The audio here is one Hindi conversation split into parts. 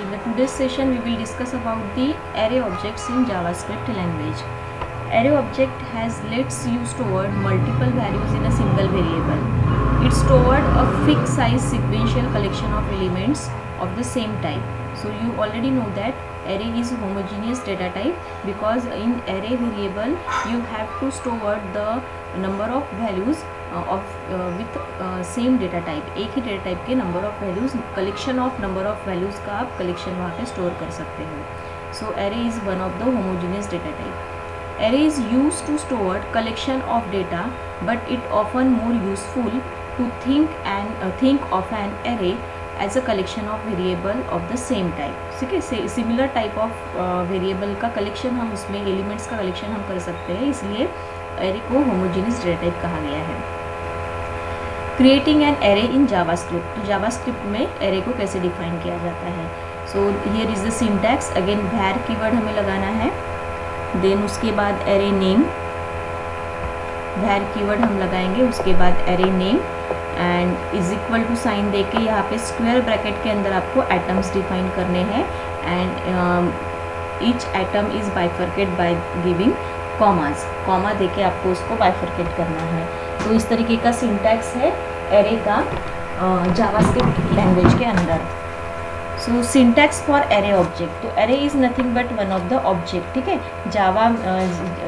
in the today's session we will discuss about the array objects in JavaScript language. Array object lets you store multiple values in a single variable. It stored a fixed size sequential collection of elements of the same type. So you already know that array is homogeneous data type, because in array variable you have to store the number of values with same data type, एक ही डेटा टाइप के number of values, collection of number of values का आप कलेक्शन वहाँ पे स्टोर कर सकते हो. So array is one of the homogeneous data type. Array is use to store collection of data, but it often more useful to think of an array as a collection of variable of the same type. ठीक है, सिमिलर टाइप ऑफ वेरिएबल का कलेक्शन हम उसमें एलिमेंट्स का कलेक्शन हम कर सकते हैं, इसलिए एरे को होमोजेनियस डेटा टाइप कहा गया है. Creating an array in JavaScript. तो जावास्क्रिप्ट में एरे को कैसे डिफाइन किया जाता है. So here is the syntax. Again var keyword हमें लगाना है, देन उसके बाद एरे नेम, var कीवर्ड हम लगाएंगे, उसके बाद array name and is equal to sign दे के यहाँ पे स्क्वायर ब्रैकेट के अंदर आपको एटम्स डिफाइन करने हैं and each atom is bifurcate by giving commas. Comma दे के आपको उसको बाइफर्केट करना है. तो इस तरीके का सिंटैक्स है एरे का जावास्क्रिप्ट लैंग्वेज के अंदर. सो सिंटैक्स फॉर एरे ऑब्जेक्ट. तो array is nothing but one of the object. ठीक है, जावा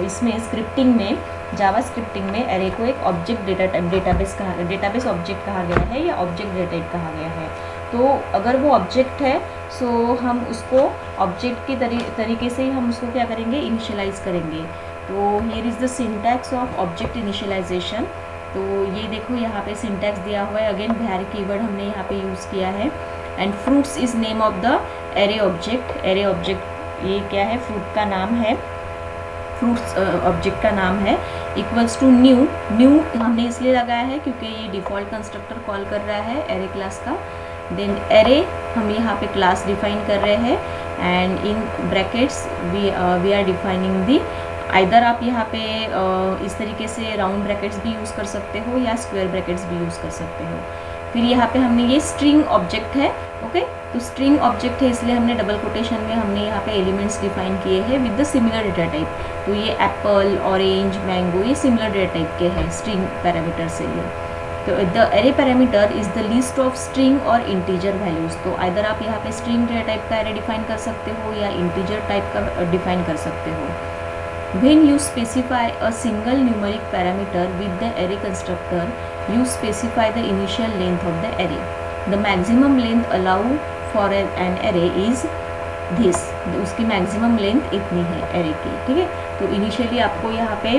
इसमें स्क्रिप्टिंग में, जावा स्क्रिप्टिंग में एरे को एक ऑब्जेक्ट डेटाबेस ऑब्जेक्ट कहा गया है या ऑब्जेक्ट डेटा टाइप कहा गया है. तो अगर वो ऑब्जेक्ट है सो हम उसको ऑब्जेक्ट के तरीके से ही हम उसको क्या करेंगे, इनिशियलाइज करेंगे. तो here is the syntax of object initialisation. तो ये देखो यहाँ पे सिंटैक्स दिया हुआ है. अगेन var कीवर्ड हमने यहाँ पे यूज़ किया है and fruits is name of the array object. Array object ये क्या है, फ्रूट का नाम है, फ्रूट्स ऑब्जेक्ट का नाम है. Equals to new. न्यू हमने इसलिए लगाया है क्योंकि ये डिफ़ॉल्ट कंस्ट्रक्टर कॉल कर रहा है एरे क्लास का. देन एरे हम यहाँ पे क्लास डिफाइन कर रहे हैं and in brackets we are defining the. Either आप यहाँ पे इस तरीके से राउंड ब्रैकेट्स भी यूज़ कर सकते हो या स्क्वायर ब्रैकेट्स भी यूज़ कर सकते हो. फिर यहाँ पे हमने ये स्ट्रिंग ऑब्जेक्ट है. ओके, तो स्ट्रिंग ऑब्जेक्ट है इसलिए हमने डबल कोटेशन में हमने यहाँ पे एलिमेंट्स डिफाइन किए हैं with the similar data type. तो ये एप्पल, ऑरेंज, मैंगो ये सिमिलर डेटा टाइप के हैं स्ट्रिंग पैरामीटर से ये. तो the array parameter is the list of string और इंटीजर वैल्यूज़. तो आइदर आप यहाँ पे स्ट्रिंग डेटा टाइप का एरे डिफाइन कर सकते हो या इंटीजर टाइप का डिफाइन कर सकते हो. When you specify a single numeric parameter with the array constructor, you specify the initial length of the array. The maximum length allowed for an array is this. उसकी मैक्सिमम लेंथ इतनी है एरे की. ठीक है, तो इनिशियली आपको यहाँ पे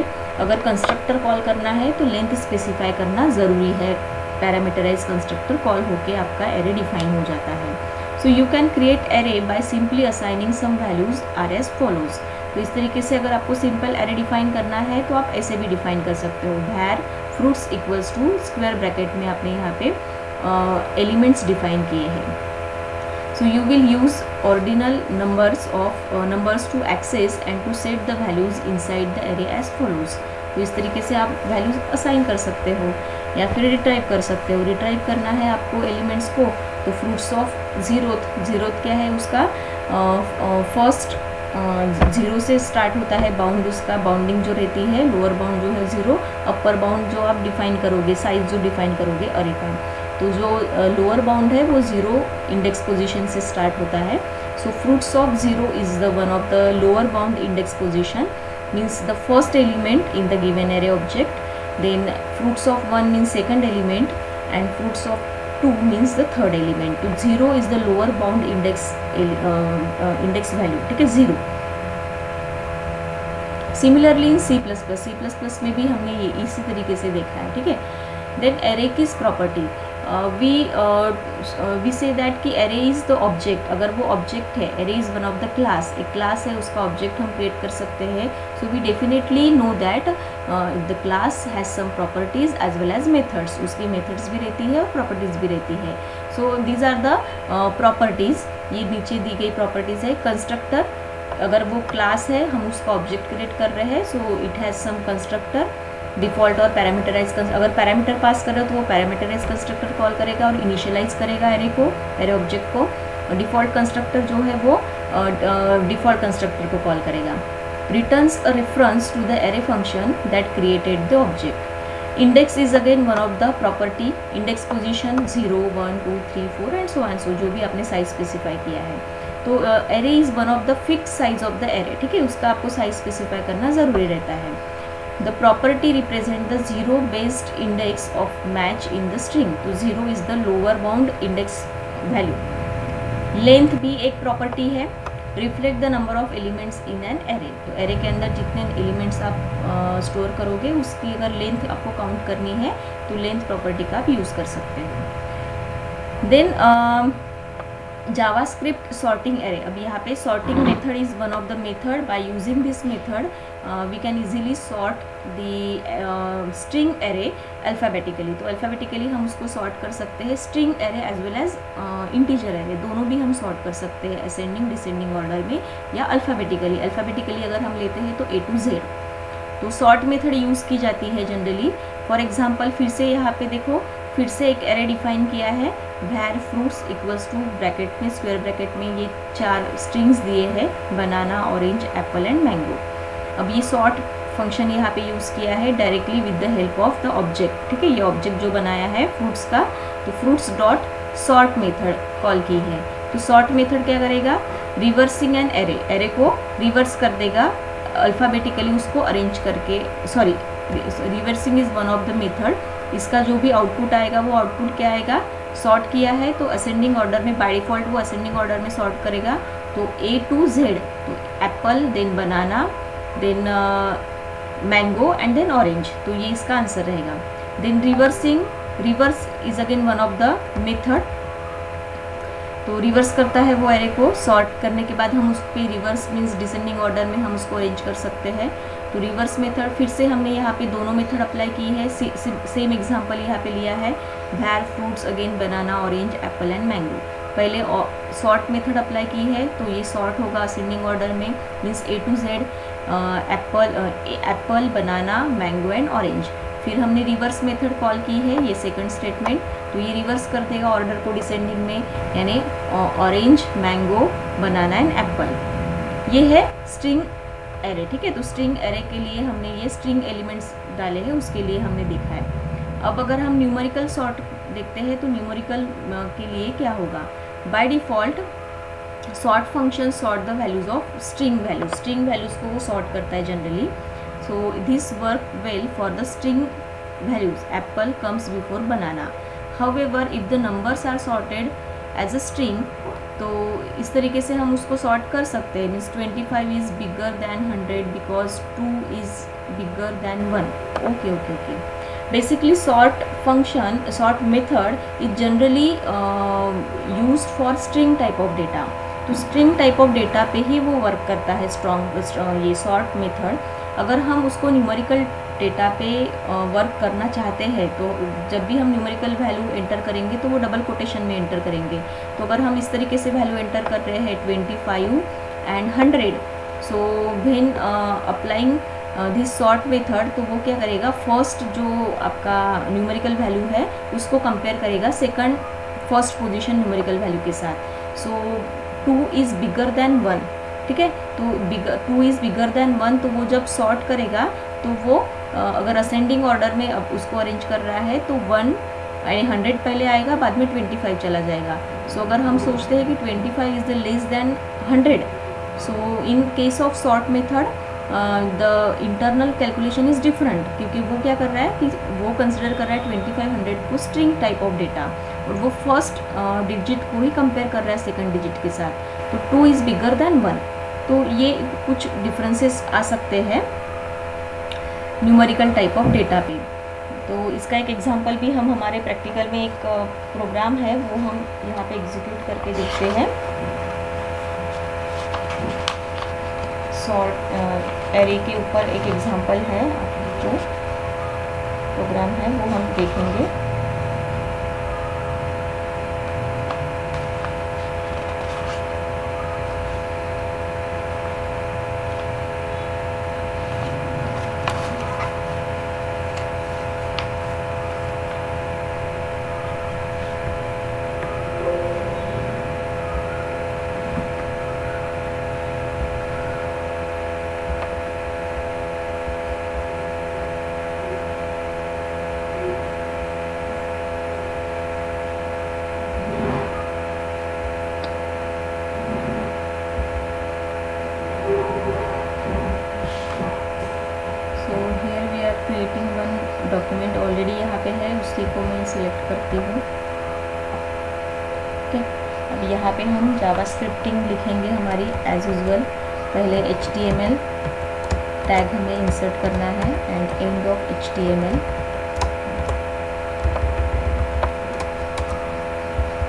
अगर कंस्ट्रक्टर कॉल करना है तो लेंथ स्पेसिफाई करना ज़रूरी है. पैरामीटराइज कंस्ट्रक्टर कॉल होके आपका एरे डिफाइन हो जाता है. So you can create array by simply assigning some values are as follows. तो इस तरीके से अगर आपको सिंपल एरे डिफाइन करना है तो आप ऐसे भी डिफाइन कर सकते हो. var fruits equals to square bracket में आपने यहाँ पे एलिमेंट्स डिफाइन किए हैं. So you will use ordinal numbers to access and to set the values inside the array as follows. तो इस तरीके से आप वैल्यूज़ असाइन कर सकते हो या फिर रिट्राइव कर सकते हो. रिट्राइव करना है आपको एलिमेंट्स को, तो फ्रूट्स ऑफ जीरोथ क्या है, उसका फर्स्ट 0 से स्टार्ट होता है बाउंड, उसका बाउंडिंग जो रहती है, लोअर बाउंड जो है 0, अपर बाउंड जो आप डिफाइन करोगे, साइज जो डिफाइन करोगे अरे का, तो जो लोअर बाउंड है वो 0 इंडेक्स पोजीशन से स्टार्ट होता है. So fruits of 0 is the one of the lower bound index position, means the first element in the given array object. Then fruits of 1 means second element and fruits of 2 means the third element. तो 0 is the lower bound index value. ठीक है, 0. सिमिलरली इन C++ में भी हमने ये इसी तरीके से देखा है. ठीक है, देन एरे किस प्रॉपर्टी, वी से दैट कि एरे इज़ द ऑब्जेक्ट. अगर वो ऑब्जेक्ट है, array is one of the class, एक क्लास है, उसका ऑब्जेक्ट हम क्रिएट कर सकते हैं. So we definitely know that the class has some properties as well as methods. उसकी मेथड्स भी रहती है और प्रॉपर्टीज़ भी रहती है. So these are the properties. ये नीचे दी गई प्रॉपर्टीज़ है. कंस्ट्रक्टर, अगर वो क्लास है, हम उसका ऑब्जेक्ट क्रिएट कर रहे हैं, so it has some constructor. Default और पैरामीटराइज, अगर पैरामीटर पास कर रहे हो तो वो पैरामीटराइज कंस्ट्रक्टर कॉल करेगा और इनिशियलाइज करेगा एरे ऑब्जेक्ट को. डिफ़ॉल्ट कंस्ट्रक्टर जो है वो डिफ़ॉल्ट कंस्ट्रक्टर को कॉल करेगा. Returns a reference to the array function that created the object. Index is again one of the property. Index position 0, 1, 2, 3, 4 and so and so, जो भी आपने साइज स्पेसिफाई किया है. तो array is one of the fix size of the array. ठीक है, उसका आपको साइज स्पेसिफाई करना ज़रूरी रहता है. The property represent the zero based index of match in the string. तो zero is the lower bound index value. Length भी एक प्रॉपर्टी है. Reflect the number of elements in an array. तो एरे के अंदर जितने एलिमेंट्स आप स्टोर करोगे उसकी अगर लेंथ आपको काउंट करनी है तो लेंथ प्रॉपर्टी का आप यूज़ कर सकते हैं. Then JavaScript sorting array. अब यहाँ पे sorting method is one of the method. By using this method we can easily sort the string array alphabetically. तो अल्फ़ाबेटिकली हम उसको सॉर्ट कर सकते हैं. String array as well as integer array, दोनों भी हम सॉर्ट कर सकते हैं असेंडिंग डिसेंडिंग ऑर्डर में या अल्फ़ाबेटिकली. अल्फ़ाबेटिकली अगर हम लेते हैं तो A to Z. तो सॉर्ट मेथड यूज़ की जाती है जनरली. फॉर एग्जांपल फिर से यहाँ पे देखो, फिर से एक एरे डिफाइन किया है. वैर फ्रूट्स इक्वल्स टू ब्रैकेट में स्क्वायर ब्रैकेट में ये 4 स्ट्रिंग्स दिए हैं, बनाना, ऑरेंज, एप्पल एंड मैंगो. अब ये सॉर्ट फंक्शन यहाँ पे यूज़ किया है directly with the help of the object. ठीक है, ये ऑब्जेक्ट जो बनाया है फ्रूट्स का, तो fruits dot sort method call की है. तो सॉर्ट मेथड क्या करेगा, रिवर्सिंग एन एरे, एरे को रिवर्स कर देगा अल्फ़ाबेटिकली उसको अरेंज करके. Sorry, reversing is one of the method. इसका जो भी आउटपुट आएगा वो आउटपुट क्या आएगा, सॉर्ट किया है तो असेंडिंग ऑर्डर में, बाय डिफ़ॉल्ट वो असेंडिंग ऑर्डर में सॉर्ट करेगा. तो A to Z, तो apple, then banana, then mango and then orange. तो ये इसका आंसर रहेगा. Then reversing, reverse is again one of the method. तो रिवर्स करता है वो एरे को. सॉर्ट करने के बाद हम उस पर रिवर्स मीन्स डिसेंडिंग ऑर्डर में हम उसको अरेंज कर सकते हैं. तो रिवर्स मेथड फिर से हमने यहाँ पे दोनों मेथड अप्लाई की है. सेम एग्जांपल यहाँ पे लिया है. वैर fruits again banana, orange, Apple and mango. पहले सॉर्ट मेथड अप्लाई की है तो ये सॉर्ट होगा असेंडिंग ऑर्डर में, means A to Z, Apple, banana, mango and orange. फिर हमने रिवर्स मेथड कॉल की है, ये सेकंड स्टेटमेंट. तो ये रिवर्स कर देगा ऑर्डर को डिसेंडिंग में, यानी orange, mango, banana and Apple. ये है स्ट्रिंग एरे. ठीक है, तो स्ट्रिंग एरे के लिए हमने ये स्ट्रिंग एलिमेंट्स डाले हैं, उसके लिए हमने देखा है. अब अगर हम न्यूमेरिकल सॉर्ट देखते हैं तो न्यूमेरिकल के लिए क्या होगा, by default sort function sort the values of string values. String values को वो सॉर्ट करता है generally. So this work well for the string values. Apple comes before banana. However if the numbers are sorted as a string, तो इस तरीके से हम उसको सॉर्ट कर सकते हैं. Means 25 is bigger than 100 because 2 is bigger than 1. Okay okay okay. Basically sort function, sort method is generally used for string type of data. तो स्ट्रिंग टाइप ऑफ डेटा पे ही वो वर्क करता है स्ट्रॉन्ग ये सॉर्ट मेथड. अगर हम उसको न्यूमेरिकल डेटा पे वर्क करना चाहते हैं तो जब भी हम न्यूमेरिकल वैल्यू एंटर करेंगे तो वो डबल कोटेशन में एंटर करेंगे. तो अगर हम इस तरीके से वैल्यू एंटर कर रहे हैं 25 and 100, so when applying this sort method, तो वो क्या करेगा, फर्स्ट जो आपका न्यूमेरिकल वैल्यू है उसको कंपेयर करेगा second first position numerical value के साथ. सो 2 इज़ बिगर दैन 1. ठीक है, तो 2 इज़ बिगर दैन 1, तो वो जब सॉर्ट करेगा तो वो अगर असेंडिंग ऑर्डर में अब उसको अरेंज कर रहा है तो 1 यानी 100 पहले आएगा, बाद में 25 चला जाएगा. सो अगर हम सोचते हैं कि 25 is the less than 100, so in case of sort method the internal calculation is different, क्योंकि वो क्या कर रहा है कि वो कंसिडर कर रहा है 2500 को स्ट्रिंग टाइप ऑफ डेटा, और वो फर्स्ट डिजिट को ही कंपेयर कर रहा है सेकंड डिजिट के साथ. तो 2 इज़ बिगर दैन 1. तो ये कुछ डिफरेंसेस आ सकते हैं न्यूमेरिकल टाइप ऑफ डेटा पे. तो इसका एक एग्जांपल भी हम हमारे प्रैक्टिकल में एक प्रोग्राम है वो हम यहाँ पे एग्जीक्यूट करके देखते हैं. सॉर्ट एरे के ऊपर एक एग्जांपल है, जो प्रोग्राम है वो हम देखेंगे. पे है उसी को मैं सिलेक्ट करती हूँ। ओके, अब यहाँ पे हम जावास्क्रिप्टिंग लिखेंगे हमारी एज यूजुअल। पहले HTML टैग हमें इंसर्ट करना है एंड एंड ऑफ HTML।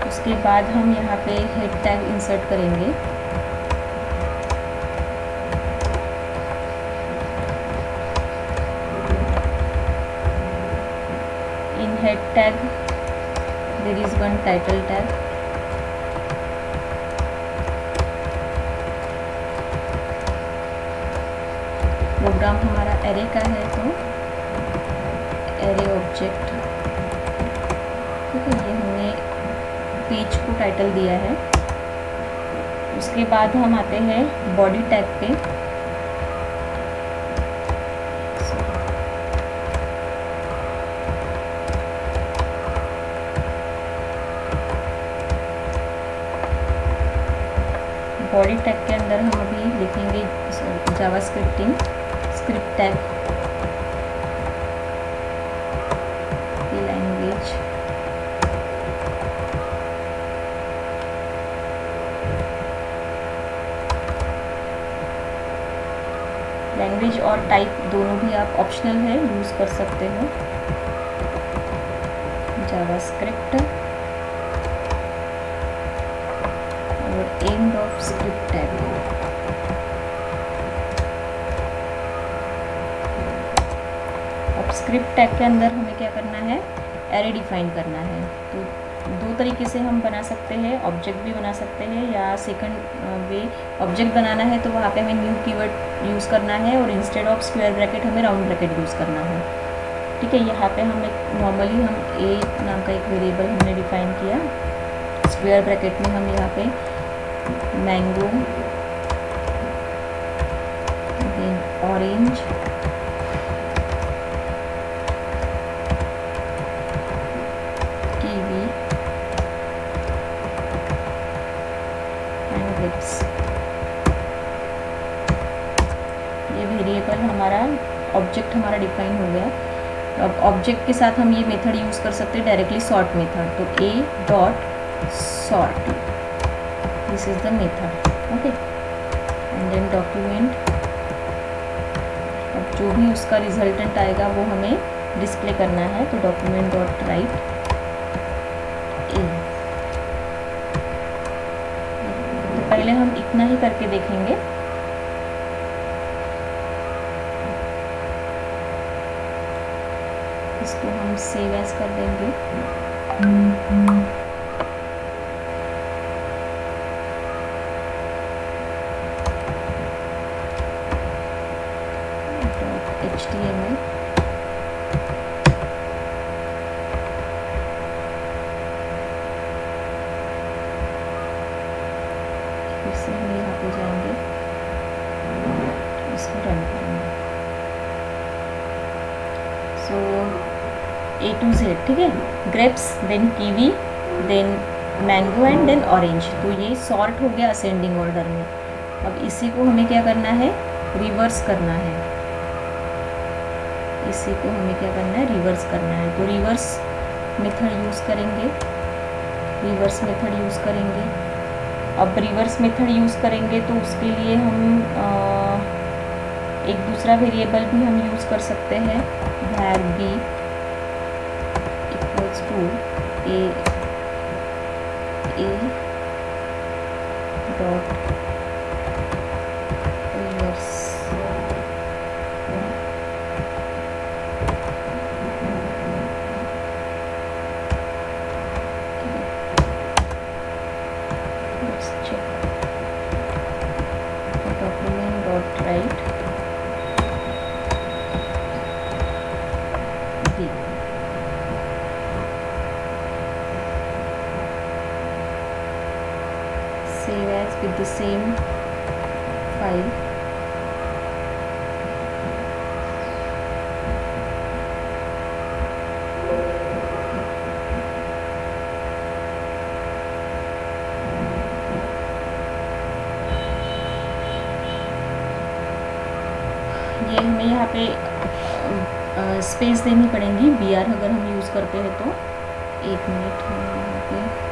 उसके बाद हम यहाँ पे हेड टैग इंसर्ट करेंगे। In head tag there is one title tag. Program हमारा एरे का है तो एरे ऑब्जेक्ट, ठीक है, ये हमने पेज को टाइटल दिया है। उसके बाद हम आते हैं बॉडी टैग पे। बॉडी टैग के अंदर हम अभी लिखेंगे जावास्क्रिप्टिंग स्क्रिप्ट टैग लैंग्वेज। लैंग्वेज और टाइप दोनों भी आप ऑप्शनल है, यूज़ कर सकते हो। जावास्क्रिप्ट और एंड ऑफ स्क्रिप्ट टैग। अब स्क्रिप्ट टैग के अंदर हमें क्या करना है, एरे डिफाइन करना है। तो दो तरीके से हम बना सकते हैं, ऑब्जेक्ट भी बना सकते हैं, या सेकंड वे ऑब्जेक्ट बनाना है तो वहाँ पे हमें न्यू कीवर्ड यूज़ करना है और इंस्टेड ऑफ स्क्वायर ब्रैकेट हमें राउंड ब्रैकेट यूज़ करना है। ठीक है, यहाँ पे हम एक नॉर्मली हम ए नाम का एक वेरिएबल हमने डिफाइन किया। स्क्वायर ब्रैकेट में हम यहाँ पे mango, then orange, kiwi and grapes, ये वेरिएबल हमारा ऑब्जेक्ट हमारा डिफाइन हो गया। अब ऑब्जेक्ट के साथ हम ये मेथड यूज़ कर सकते हैं डायरेक्टली, सॉर्ट मेथड। तो a dot sort, this is the method. Okay, and then document. अब जो भी उसका रिजल्टेंट आएगा वो हमें डिस्प्ले करना है, तो डॉक्यूमेंट डॉट राइट a। तो पहले हम इतना ही करके देखेंगे। इसको हम सेव एज कर देंगे। HTML फिर से हम यहाँ पे जाएंगे, इसको रन करेंगे। सो A to Z, ठीक है, grapes, then kiwi, then mango and then orange. तो ये सॉर्ट हो गया असेंडिंग ऑर्डर में। अब इसी को हमें क्या करना है, रिवर्स करना है। इसी को हमें क्या करना है, रिवर्स करना है। तो रिवर्स मेथड यूज़ करेंगे, रिवर्स मेथड यूज़ करेंगे। अब रिवर्स मेथड यूज़ करेंगे तो उसके लिए हम एक दूसरा वेरिएबल भी हम यूज़ कर सकते हैं, var b equals to a dot reverse. Document dot write b। Save as with the same file। ये हमें यहाँ पे स्पेस देनी पड़ेंगी बी आर अगर हम यूज़ करते हैं तो। एक मिनट हम यहाँ पे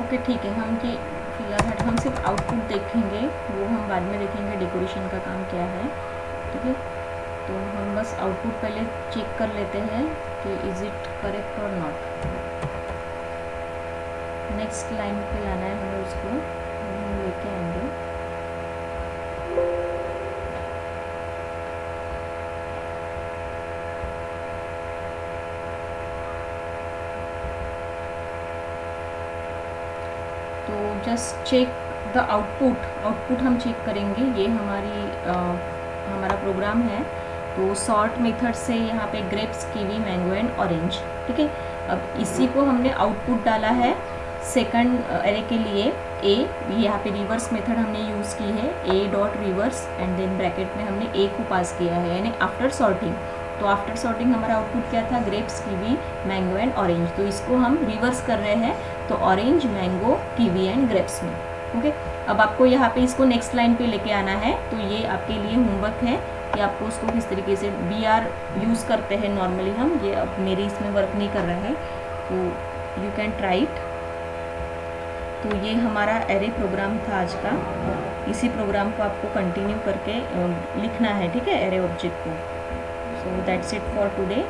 ओके ठीक है, हम ये फिलहाल हम सिर्फ आउटपुट देखेंगे, वो हम बाद में देखेंगे डेकोरेशन का काम क्या है। ठीक है, तो हम बस आउटपुट पहले चेक कर लेते हैं कि इज़ इट करेक्ट और नॉट। नेक्स्ट लाइन पे लाना है हमें, उसको हम लेके आएंगे। तो जस्ट चेक द आउटपुट हम चेक करेंगे। ये हमारा प्रोग्राम है। तो सॉर्ट मेथड से यहाँ पे grapes, kiwi, mango and orange. ठीक है, अब इसी को हमने आउटपुट डाला है सेकंड एरे के लिए ए। यहाँ पे रिवर्स मेथड हमने यूज़ की है, a dot reverse and then bracket में हमने ए को पास किया है, यानी आफ्टर सॉर्टिंग। तो आफ्टर सॉर्टिंग हमारा आउटपुट क्या था, grapes, kiwi, mango and orange. तो इसको हम रिवर्स कर रहे हैं, तो orange, mango, kiwi and grapes में। ओके, अब आपको यहाँ पे इसको नेक्स्ट लाइन पे लेके आना है। तो ये आपके लिए होमवर्क है कि आपको उसको किस तरीके से बी आर यूज़ करते हैं नॉर्मली हम। ये अब मेरे इसमें वर्क नहीं कर रहा है, तो यू कैन ट्राई इट। तो ये हमारा एरे प्रोग्राम था आज का। इसी प्रोग्राम को आपको कंटिन्यू करके लिखना है, ठीक है, एरे ऑब्जेक्ट को। So that's it for today.